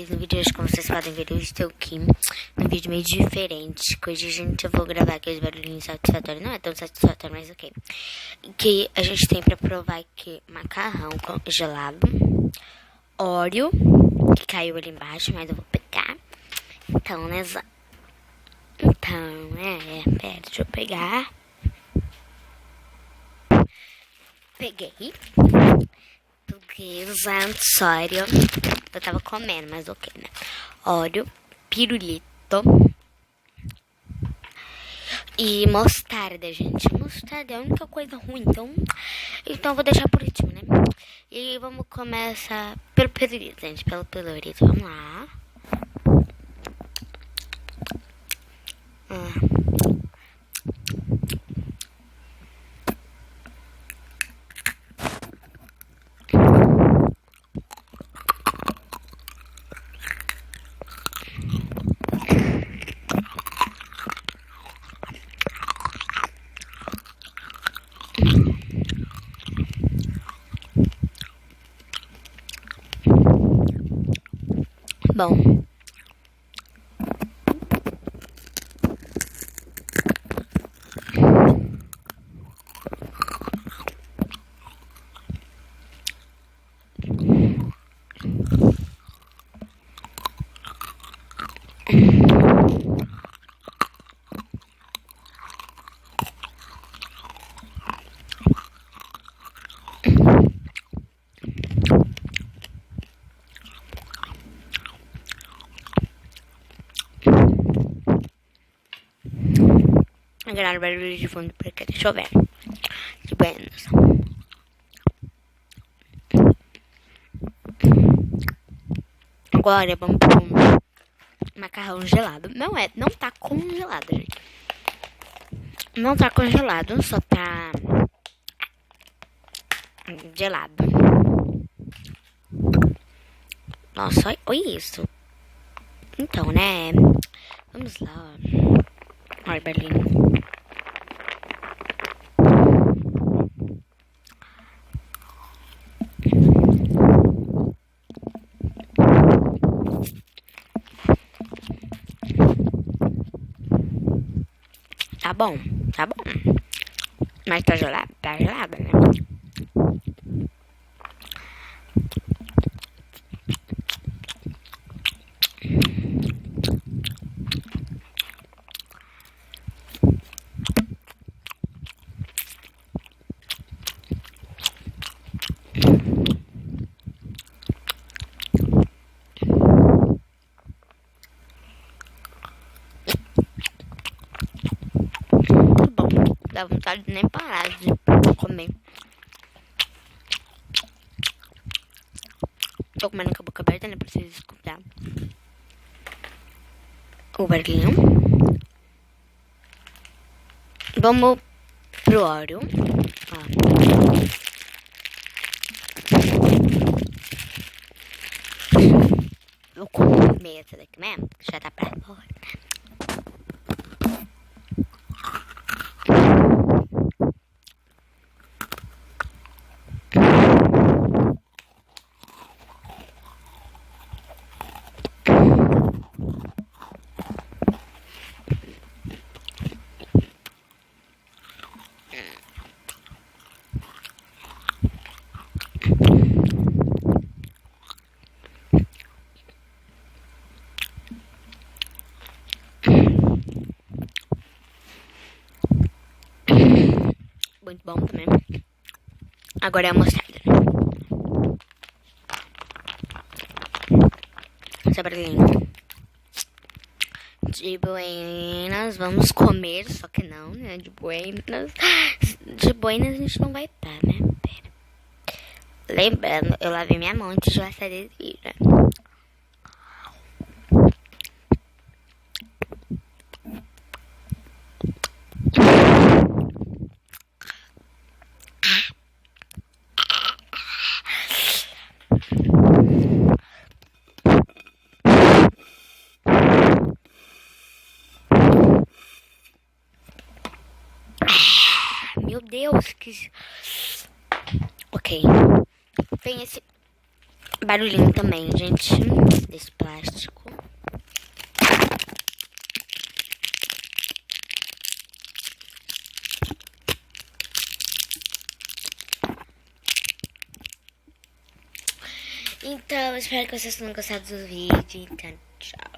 vocês. No vídeo de hoje, como vocês podem ver, eu estou aqui num vídeo meio diferente. Que hoje, gente, eu vou gravar aqueles barulhinhos satisfatórios. Não é tão satisfatório, mas ok. Que a gente tem pra provar aqui macarrão congelado, Oreo, que caiu ali embaixo, mas eu vou pegar. Então, né, pera, deixa eu pegar. Peguei. Peguei usando Oreo. Eu tava comendo, mas ok, né? Oreo, pirulito e mostarda, gente. Mostarda é a única coisa ruim, então eu vou deixar por último, né? E vamos começar pelo pirulito, gente. Pelo pirulito, vamos lá. Bom, agora o barulho de fundo porque tá chovendo. De buenas. Agora vamos pro macarrão gelado. Não tá congelado, gente. Não tá congelado, só tá gelado. Nossa, olha isso. Então, né? Vamos lá, ó. Olha o barulhinho. Tá bom, tá bom. Mas tá gelado, né? Dá vontade de nem parar de comer. Tô comendo com a boca aberta, né? Pra vocês escutar o barulhinho. Vamos pro Oreo. Vou comer essa daqui mesmo, porque já tá pra fora. Muito bom também. Agora é a mostarda. Essa barulhinho. De buenas, vamos comer, só que não, né? De buenas. De buenas a gente não vai estar, né? Pera. Lembrando, eu lavei minha mão antes de passar desse vídeo, né? Meu Deus, que... Ok. Tem esse barulhinho também, gente, desse plástico. Então, espero que vocês tenham gostado do vídeo. Então, tchau.